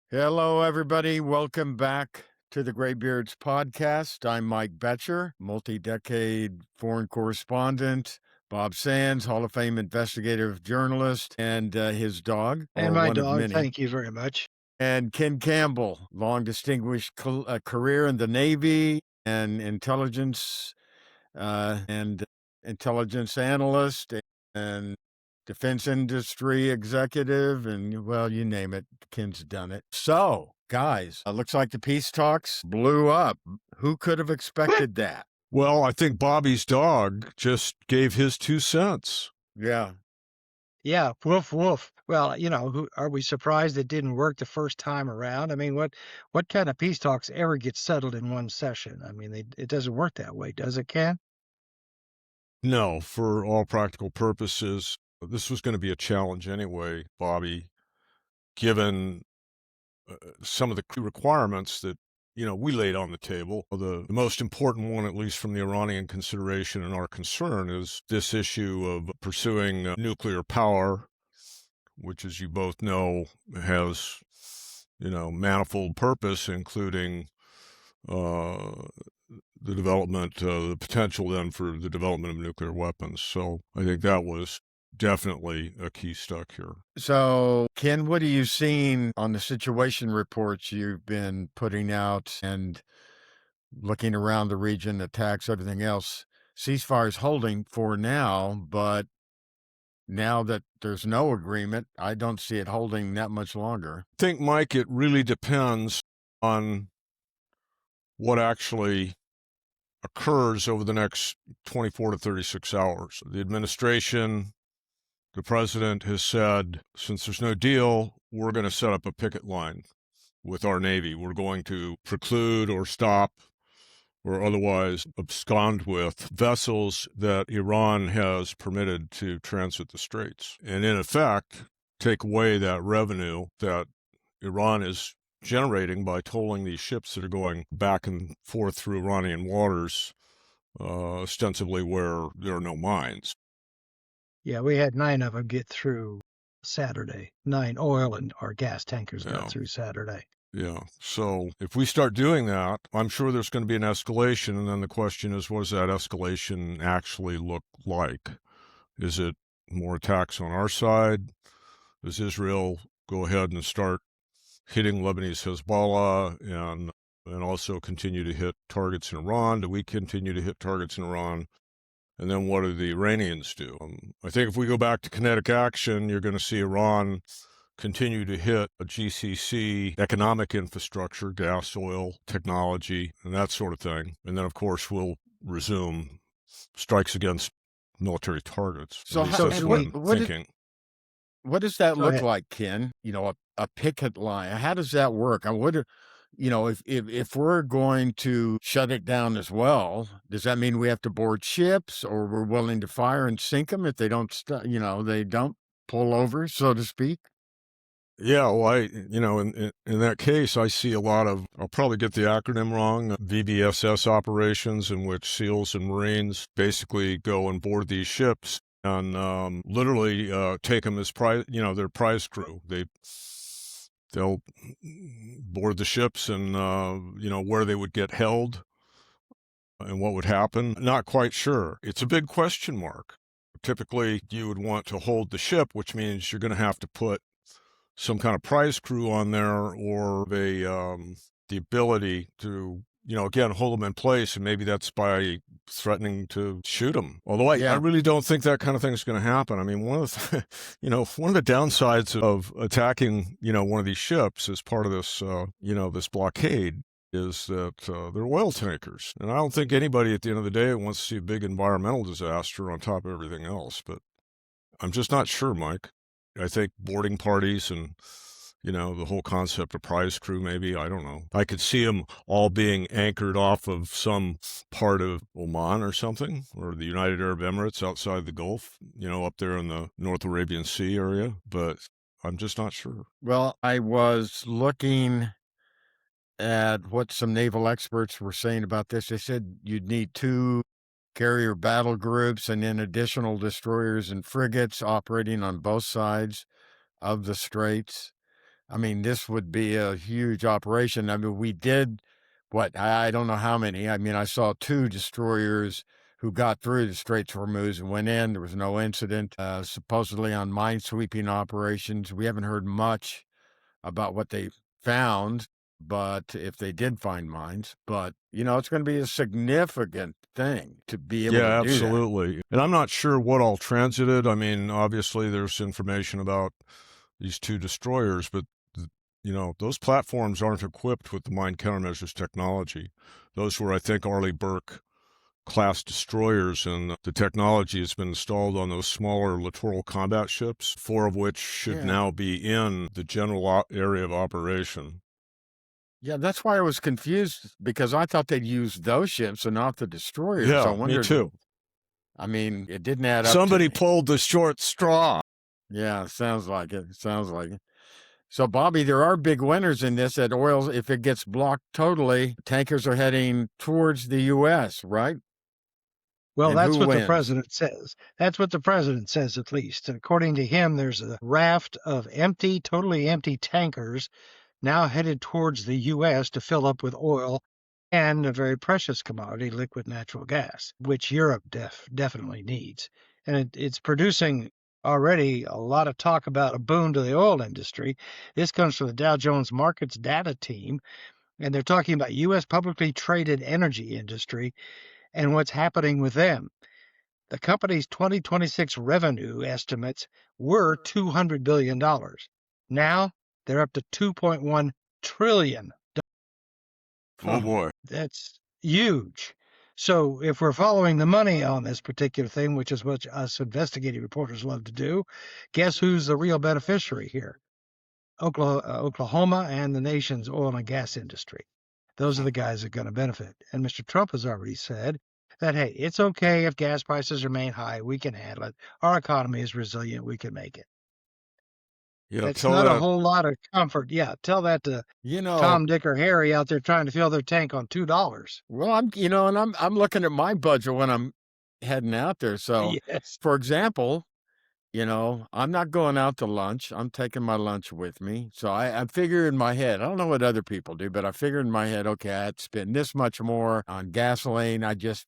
Hello, everybody. Welcome back to the Greybeards podcast. I'm Mike Betcher, multi-decade foreign correspondent, Bob Sands, Hall of Fame investigative journalist, and his dog, And or my one of dog, many, thank you very much. and Ken Campbell, long distinguished career in the Navy and and intelligence analyst and defense industry executive, and well, you name it, Ken's done it. So, guys, looks like the peace talks blew up. Who could have expected that? Well, I think Bobby's dog just gave his 2 cents. Yeah. Yeah, woof woof. Well, are we surprised it didn't work the first time around? I mean, what kind of peace talks ever get settled in one session? I mean, it doesn't work that way, does it, Ken? No, for all practical purposes, this was going to be a challenge anyway, Bobby, given some of the key requirements that, we laid on the table. The most important one, at least from the Iranian consideration and our concern, is this issue of pursuing nuclear power, which, as you both know, has, manifold purpose, including the development, the potential then for the development of nuclear weapons. So I think that was definitely a key stuck here. So, Ken, what are you seeing on the situation reports you've been putting out and looking around the region, attacks, everything else? Ceasefire's holding for now, but now that there's no agreement, I don't see it holding that much longer. I think, Mike, it really depends on what actually occurs over the next 24 to 36 hours. The administration, the president has said, since there's no deal, we're going to set up a picket line with our Navy. We're going to preclude or stop or otherwise abscond with vessels that Iran has permitted to transit the Straits. And in effect, take away that revenue that Iran is generating by tolling these ships that are going back and forth through Iranian waters, ostensibly where there are no mines. Yeah, we had 9 of them get through Saturday. 9 oil and our gas tankers got through Saturday. Yeah. So if we start doing that, I'm sure there's going to be an escalation. And then the question is, what does that escalation actually look like? Is it more attacks on our side? Does Israel go ahead and start hitting Lebanese Hezbollah and also continue to hit targets in Iran? Do we continue to hit targets in Iran? And then what do the Iranians do? I think if we go back to kinetic action, you're going to see Iran continue to hit a GCC economic infrastructure, gas, oil, technology, and that sort of thing. And then, of course, we'll resume strikes against military targets. So, what does that look like, Ken? A picket line. How does that work? I wonder, if we're going to shut it down as well, does that mean we have to board ships, or we're willing to fire and sink them if they don't, they don't pull over, so to speak? Yeah, well, in that case, I see a lot of, I'll probably get the acronym wrong, VBSS operations, in which SEALs and Marines basically go and board these ships and literally take them as their prize crew. They'll board the ships and where they would get held and what would happen. Not quite sure. It's a big question mark. Typically, you would want to hold the ship, which means you're going to have to put some kind of prize crew on there, or the ability to, again, hold them in place. And maybe that's by threatening to shoot them. Although I really don't think that kind of thing is going to happen. I mean, one of the downsides of attacking, one of these ships as part of this, this blockade is that they're oil tankers. And I don't think anybody at the end of the day wants to see a big environmental disaster on top of everything else. But I'm just not sure, Mike. I think boarding parties and, the whole concept of prize crew, maybe, I don't know. I could see them all being anchored off of some part of Oman or something, or the United Arab Emirates outside the Gulf, up there in the North Arabian Sea area, but I'm just not sure. Well, I was looking at what some naval experts were saying about this. They said you'd need 2 carrier battle groups and then additional destroyers and frigates operating on both sides of the Straits. I mean, this would be a huge operation. I mean, we did what? I don't know how many. I mean, I saw 2 destroyers who got through the Straits of Hormuz and went in. There was no incident. Supposedly on mine-sweeping operations. We haven't heard much about what they found, but if they did find mines. But, it's gonna be a significant thing to be able to Yeah, do that. absolutely. And I'm not sure what all transited. I mean, obviously there's information about these 2 destroyers, but those platforms aren't equipped with the mine countermeasures technology. Those were, I think, Arleigh Burke class destroyers, and the technology has been installed on those smaller littoral combat ships, 4 of which should Yeah. now be in the general area of operation. Yeah, that's why I was confused because I thought they'd use those ships and not the destroyers. I Yeah, me wondered. too. I mean, it didn't add up to Somebody me. pulled the short straw. Yeah, sounds like it. Sounds like it. So, Bobby, there are big winners in this. That oil, if it gets blocked totally, tankers are heading towards the U.S., right? Well, And that's who what the wins? president says. That's what the president says, at least. According to him, there's a raft of totally empty tankers now headed towards the U.S. to fill up with oil and a very precious commodity, liquid natural gas, which Europe definitely needs. And it's producing already a lot of talk about a boon to the oil industry. This comes from the Dow Jones Markets data team, and they're talking about U.S. publicly traded energy industry and what's happening with them. The company's 2026 revenue estimates were $200 billion. Now they're up to $2.1 trillion. Oh boy. That's huge. So if we're following the money on this particular thing, which is what us investigative reporters love to do, guess who's the real beneficiary here? Oklahoma and the nation's oil and gas industry. Those are the guys that are going to benefit. And Mr. Trump has already said that, hey, it's okay if gas prices remain high. We can handle it. Our economy is resilient. We can make it. Yeah, That's tell not a that. whole lot of comfort. Yeah, tell that to Tom, Dick, or Harry out there trying to fill their tank on $2. Well, I'm looking at my budget when I'm heading out there. So, Yes. for example, I'm not going out to lunch. I'm taking my lunch with me. So I figure in my head, I don't know what other people do, but I figure in my head, okay, I'd spend this much more on gasoline. I just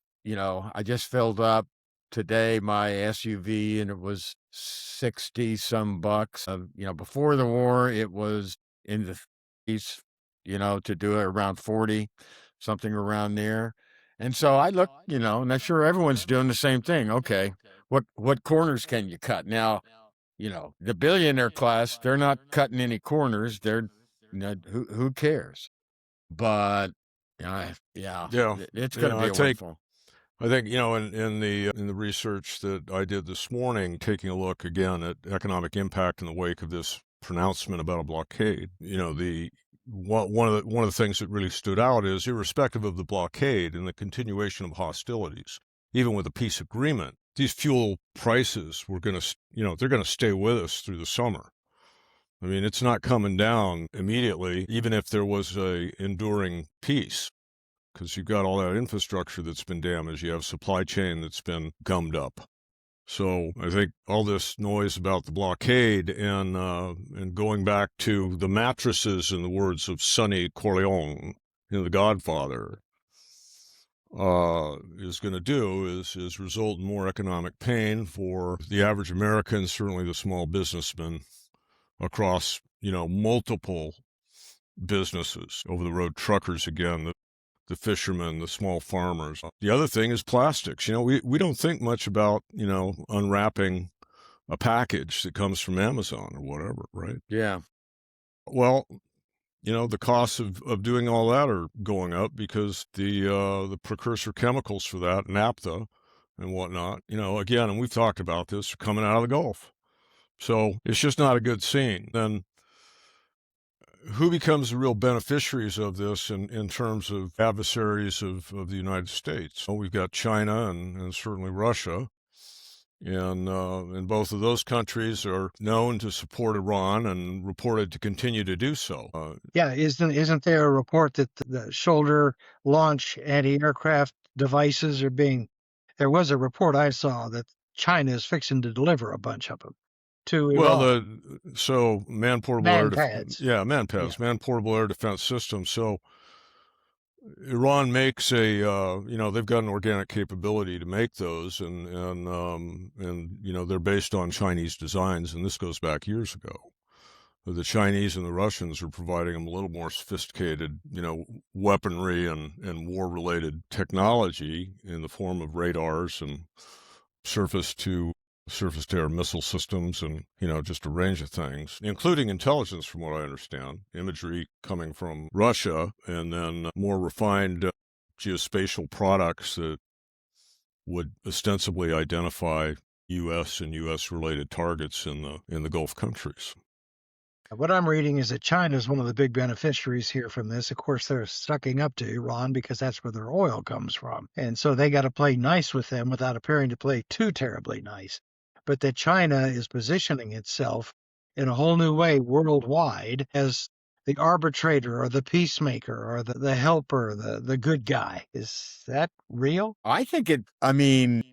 filled up today my SUV and it was 60 some bucks. Before the war, it was in the 30s, to do it around 40, something around there. And so I look, and I'm sure everyone's doing the same thing. Okay, what corners can you cut? Now, the billionaire class, they're not cutting any corners. They're, who cares? But yeah, Yeah. it's going to be I a think windfall. in the research that I did this morning, taking a look again at economic impact in the wake of this pronouncement about a blockade, one of the things that really stood out is, irrespective of the blockade and the continuation of hostilities, even with a peace agreement, these fuel prices were going to, they're going to stay with us through the summer. I mean, it's not coming down immediately, even if there was a enduring peace, because you've got all that infrastructure that's been damaged. You have supply chain that's been gummed up. So I think all this noise about the blockade and going back to the mattresses, in the words of Sonny Corleone, The Godfather, is going to do is result in more economic pain for the average American, certainly the small businessman across, multiple businesses, over-the-road truckers again, the fishermen, the small farmers. The other thing is plastics. We don't think much about, unwrapping a package that comes from Amazon or whatever, right? Yeah. Well, the costs of doing all that are going up because the precursor chemicals for that, naphtha and whatnot, again, and we've talked about this, are coming out of the Gulf. So it's just not a good scene. Then who becomes the real beneficiaries of this in terms of adversaries of the United States? Well, we've got China and certainly Russia. And both of those countries are known to support Iran and reported to continue to do so. Yeah, isn't there a report that the shoulder launch anti-aircraft devices are being? There was a report I saw that China is fixing to deliver a bunch of them to Well, Iran. so man-portable Man pads. yeah, Yeah. man-portable air defense system. So Iran makes they've got an organic capability to make those, and they're based on Chinese designs, and this goes back years ago. The Chinese and the Russians are providing them a little more sophisticated, weaponry and war-related technology in the form of radars and surface-to-air missile systems, and just a range of things, including intelligence, from what I understand, imagery coming from Russia, and then more refined geospatial products that would ostensibly identify U.S. and U.S.-related targets in the Gulf countries. What I'm reading is that China is one of the big beneficiaries here from this. Of course, they're sucking up to Iran because that's where their oil comes from. And so they got to play nice with them without appearing to play too terribly nice. But that China is positioning itself in a whole new way worldwide as the arbitrator or the peacemaker or the helper, the good guy. Is that real? I mean,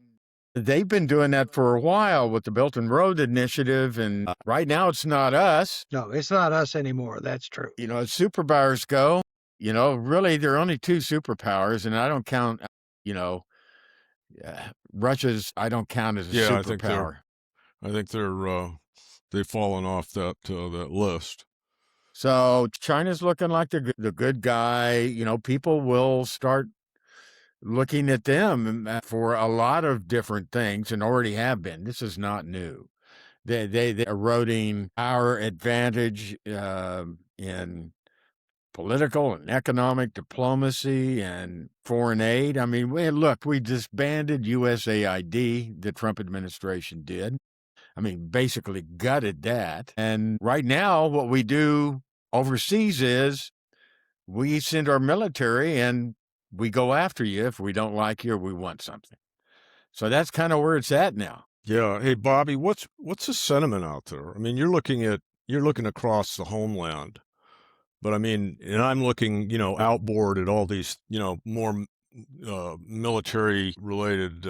they've been doing that for a while with the Belt and Road Initiative, and right now it's not us. No, it's not us anymore. That's true. As superpowers go, really there are only two superpowers, and I don't count, Russia's, I don't count as a superpower. I think they've fallen off that list. So China's looking like the good guy. People will start looking at them for a lot of different things, and already have been. This is not new. They eroding our advantage in political and economic diplomacy and foreign aid. I mean, we disbanded USAID, the Trump administration did. I mean, basically gutted that. And right now, what we do overseas is we send our military and we go after you if we don't like you or we want something. So that's kind of where it's at now. Yeah. Hey, Bobby, what's the sentiment out there? I mean, you're looking across the homeland, but I mean, and I'm looking, outboard at all these, more military related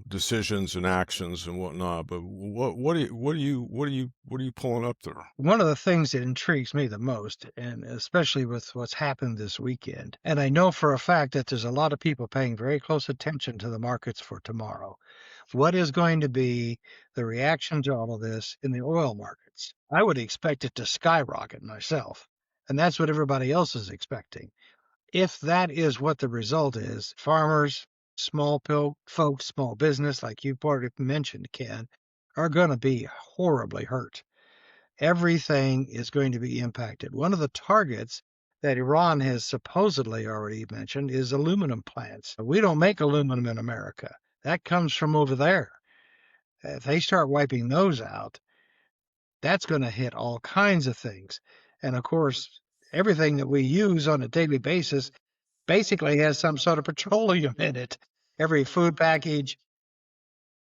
decisions and actions and whatnot. But what are you pulling up there? One of the things that intrigues me the most, and especially with what's happened this weekend, and I know for a fact that there's a lot of people paying very close attention to the markets for tomorrow. What is going to be the reaction to all of this in the oil markets? I would expect it to skyrocket myself, and that's what everybody else is expecting. If that is what the result is, farmers, small folks, small business, like you've already mentioned, Ken, are going to be horribly hurt. Everything is going to be impacted. One of the targets that Iran has supposedly already mentioned is aluminum plants. We don't make aluminum in America. That comes from over there. If they start wiping those out, that's going to hit all kinds of things. And of course, everything that we use on a daily basis basically has some sort of petroleum in it. Every food package,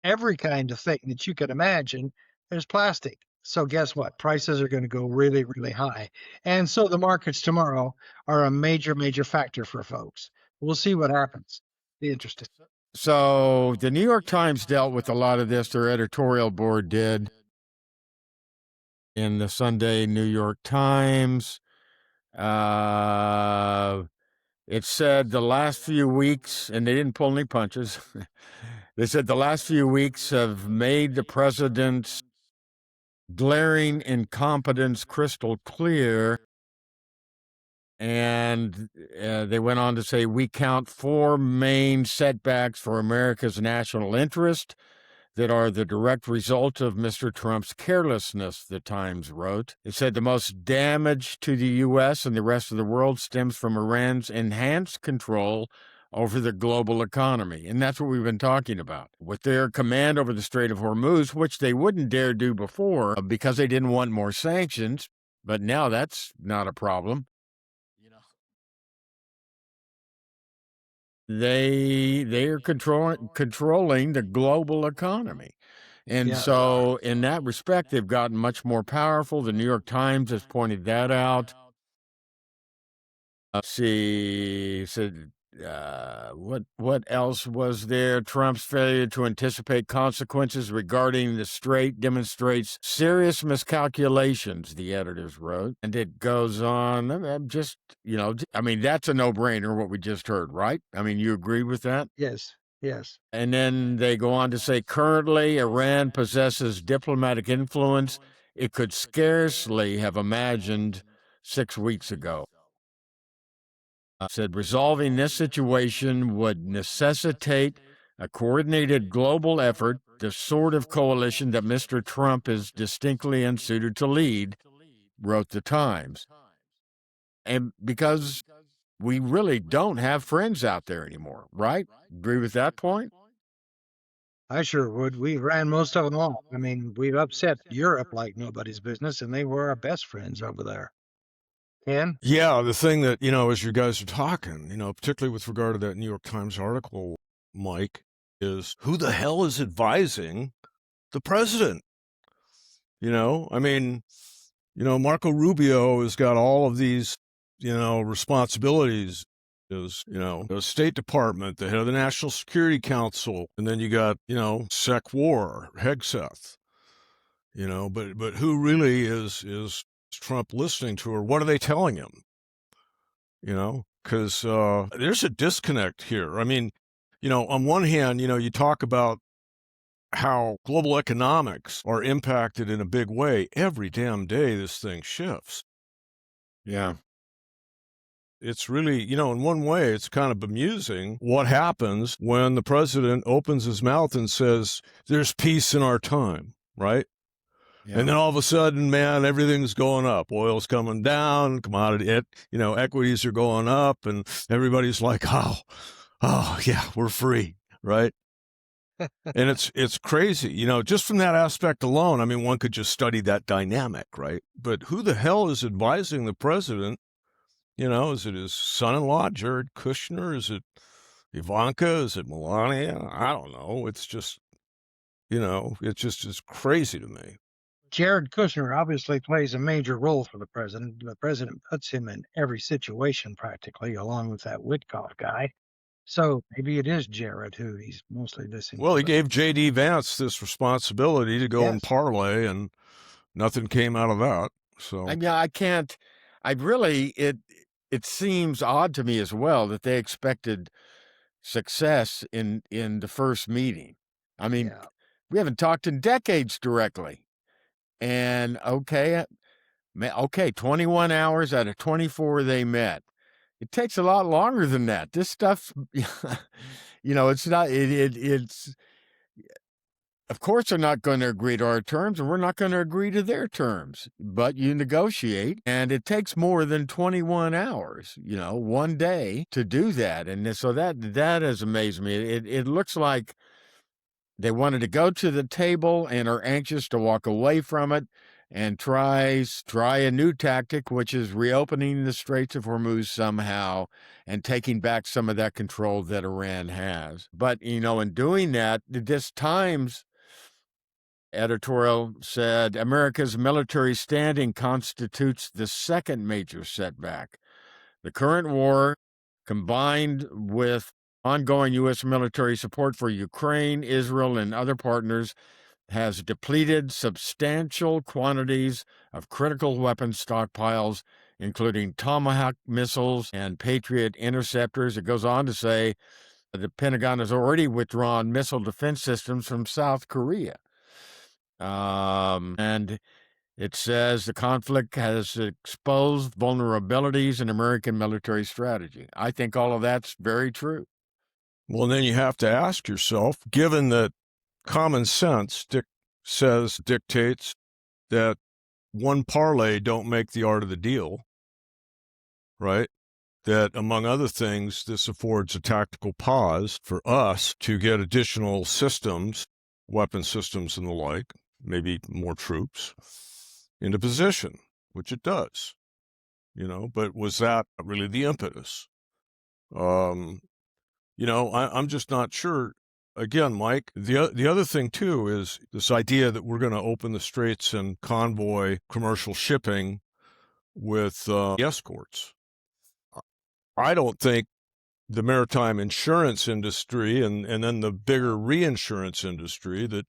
every kind of thing that you can imagine, there's plastic. So guess what? Prices are going to go really, really high. And so the markets tomorrow are a major, major factor for folks. We'll see what happens. Be interested. So the New York Times dealt with a lot of this. Their editorial board did in the Sunday New York Times. It said the last few weeks, and they didn't pull any punches. They said the last few weeks have made the president's glaring incompetence crystal clear. And they went on to say, we count four main setbacks for America's national interest that are the direct result of Mr. Trump's carelessness, the Times wrote. It said the most damage to the U.S. and the rest of the world stems from Iran's enhanced control over the global economy. And that's what we've been talking about. With their command over the Strait of Hormuz, which they wouldn't dare do before because they didn't want more sanctions, but now that's not a problem. They are controlling the global economy. And so in that respect, they've gotten much more powerful. The New York Times has pointed that out. Said what else was there? Trump's failure to anticipate consequences regarding the strait demonstrates serious miscalculations, the editors wrote. And it goes on. Just, I mean, that's a no-brainer, what we just heard, right? I mean, you agree with that? Yes, yes. And then they go on to say, currently, Iran possesses diplomatic influence it could scarcely have imagined 6 weeks ago. Said resolving this situation would necessitate a coordinated global effort, the sort of coalition that Mr. Trump is distinctly unsuited to lead, wrote the Times. And because we really don't have friends out there anymore, right? Agree with that point? I sure would. We ran most of them off. I mean, we've upset Europe like nobody's business, and they were our best friends over there. Ken? Yeah, the thing that, as you guys are talking, particularly with regard to that New York Times article, Mike, is who the hell is advising the president? I mean, Marco Rubio has got all of these, responsibilities. Is, the State Department, the head of the National Security Council, and then you got, Sec War, Hegseth, but who really is Trump listening to, or what are they telling him? Because there's a disconnect here. I mean, on one hand, you talk about how global economics are impacted in a big way. Every damn day this thing shifts. Yeah. It's really, in one way, it's kind of bemusing what happens when the president opens his mouth and says, there's peace in our time, right? Yeah. And then all of a sudden, man, everything's going up. Oil's coming down, equities are going up, and everybody's like, oh, yeah, we're free, right? And it's crazy, just from that aspect alone. I mean, one could just study that dynamic, right? But who the hell is advising the president? Is it his son-in-law, Jared Kushner? Is it Ivanka? Is it Melania? I don't know. It's just, it's just as crazy to me. Jared Kushner obviously plays a major role for the president. The president puts him in every situation practically, along with that Witkoff guy. So maybe it is Jared who he's mostly listening to. Well, he gave J.D. Vance this responsibility to go and parlay, and nothing came out of that. So I can't. It seems odd to me as well that they expected success in the first meeting. I mean, we haven't talked in decades directly. And okay, 21 hours out of 24 they met. It takes a lot longer than that. This stuff, it's not, it's, of course they're not going to agree to our terms, and we're not going to agree to their terms, but you negotiate, and it takes more than 21 hours, one day to do that. And so that has amazed me. It looks like they wanted to go to the table and are anxious to walk away from it and try a new tactic, which is reopening the Straits of Hormuz somehow and taking back some of that control that Iran has. But, in doing that, this Times editorial said America's military standing constitutes the second major setback. The current war, combined with ongoing U.S. military support for Ukraine, Israel, and other partners, has depleted substantial quantities of critical weapon stockpiles, including Tomahawk missiles and Patriot interceptors. It goes on to say the Pentagon has already withdrawn missile defense systems from South Korea. And it says the conflict has exposed vulnerabilities in American military strategy. I think all of that's very true. Well, then you have to ask yourself, given that common sense dictates that one parlay don't make the art of the deal, right? That, among other things, this affords a tactical pause for us to get additional systems, weapon systems and the like, maybe more troops, into position, which it does, but was that really the impetus? I'm just not sure. Again, Mike, the other thing, too, is this idea that we're going to open the Straits and convoy commercial shipping with escorts. I don't think the maritime insurance industry and then the bigger reinsurance industry that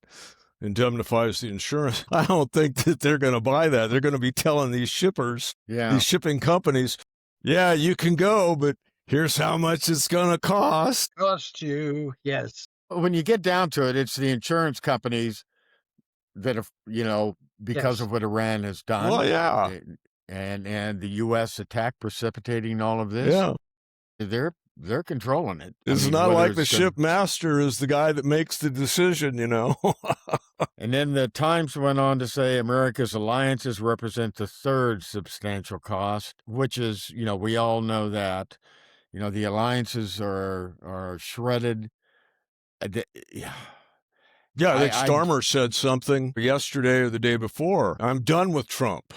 indemnifies the insurance. I don't think that they're going to buy that. They're going to be telling these shippers, these shipping companies, yeah, you can go, but here's how much it's going to cost. Cost you, yes. When you get down to it, it's the insurance companies that have, because Yes. of what Iran has done. Well, yeah. And the U.S. attack precipitating all of this. Yeah. They're controlling it. It's not like the ship master is the guy that makes the decision, And then the Times went on to say America's alliances represent the third substantial cost, which is, we all know that. The alliances are shredded. Yeah. Yeah, I think Starmer said something yesterday or the day before. I'm done with Trump.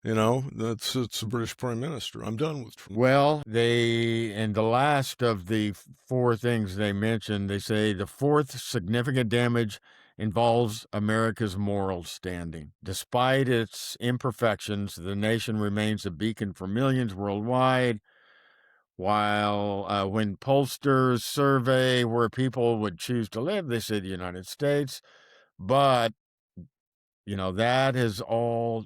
It's the British Prime Minister. I'm done with Trump. Well, and the last of the four things they mentioned, they say the fourth significant damage involves America's moral standing. Despite its imperfections, the nation remains a beacon for millions worldwide. While when pollsters survey where people would choose to live, they say the United States. But, that has all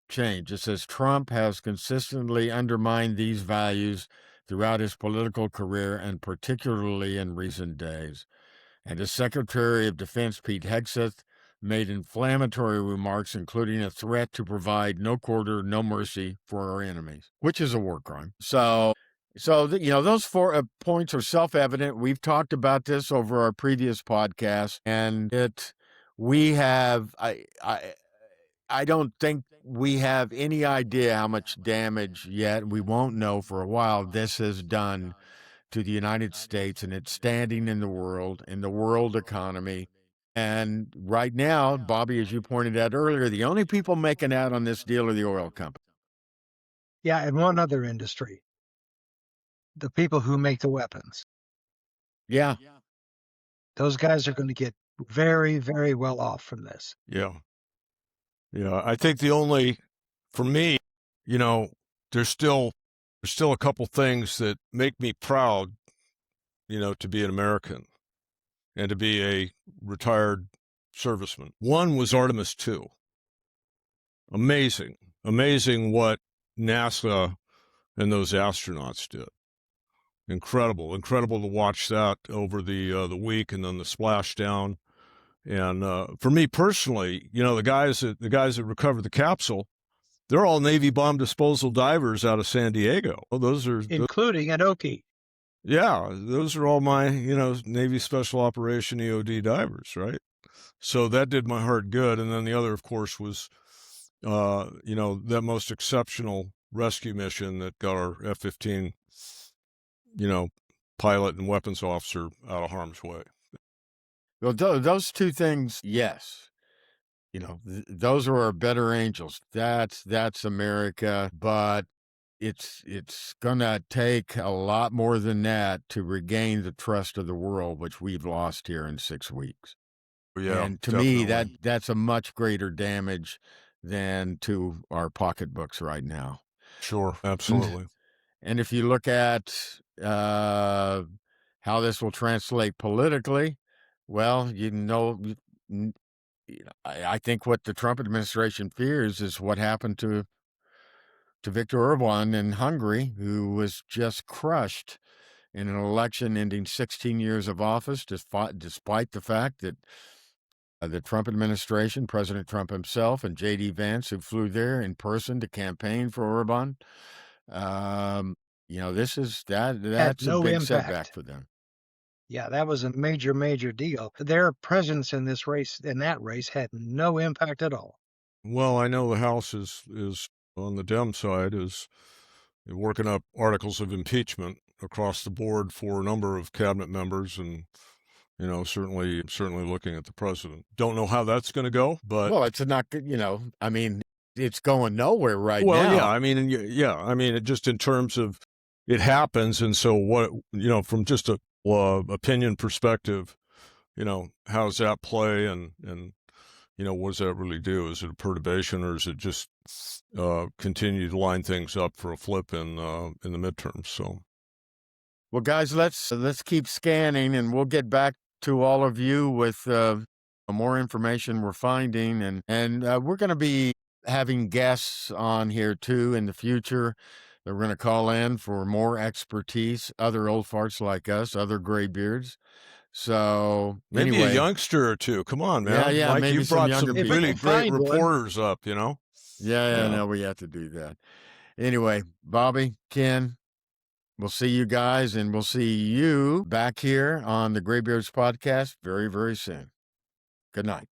changed. It says Trump has consistently undermined these values throughout his political career and particularly in recent days. And as Secretary of Defense Pete Hegseth made inflammatory remarks, including a threat to provide no quarter, no mercy for our enemies, which is a war crime. So those 4 points are self-evident. We've talked about this over our previous podcast, and I don't think we have any idea how much damage yet. We won't know for a while this has done to the United States and its standing in the world economy. And right now, Bobby, as you pointed out earlier, the only people making out on this deal are the oil companies. Yeah, and one other industry. The people who make the weapons. Yeah. Those guys are going to get very, very well off from this. Yeah. Yeah, I think for me, there's still a couple things that make me proud, to be an American and to be a retired serviceman. One was Artemis II. Amazing what NASA and those astronauts did. Incredible to watch that over the week, and then the splashdown. And for me personally, the guys that recovered the capsule, they're all Navy bomb disposal divers out of San Diego. Well, including Anoki. Yeah, those are all my Navy Special Operation EOD divers, right? So that did my heart good. And then the other, of course, was that most exceptional rescue mission that got our F-15 pilot and weapons officer out of harm's way. Well, those two things, yes. Those are our better angels. That's America, but it's gonna take a lot more than that to regain the trust of the world, which we've lost here in 6 weeks. Yeah, and to definitely. me, that's a much greater damage than to our pocketbooks right now. Sure, absolutely. And if you look at how this will translate politically, well, I think what the Trump administration fears is what happened to Viktor Orban in Hungary, who was just crushed in an election ending 16 years of office, despite the fact that the Trump administration, President Trump himself, and J.D. Vance, who flew there in person to campaign for Orban, that's a big setback for them. Yeah, that was a major, major deal. Their presence in that race, had no impact at all. Well, I know the House is on the Dem side, is working up articles of impeachment across the board for a number of cabinet members, and certainly looking at the president. Don't know how that's going to go, but it's not good. It's going nowhere right now. Well, yeah, I mean, it just in terms of it happens, and so what, from just a opinion perspective, how does that play, and what does that really do? Is it a perturbation, or is it just continue to line things up for a flip in the midterms? So Well, guys, let's keep scanning, and we'll get back to all of you with more information we're finding, and we're going to be having guests on here too in the future. That we're going to call in for more expertise, other old farts like us, other graybeards. So Maybe a anyway, youngster or two. Come on, yeah, man. yeah, Mike, maybe you've some brought younger some If we people. really can great find one. reporters up, you know? Yeah, Yeah. no, we have to do that. Anyway, Bobby, Ken, we'll see you guys, and we'll see you back here on the Greybeards podcast very, very soon. Good night.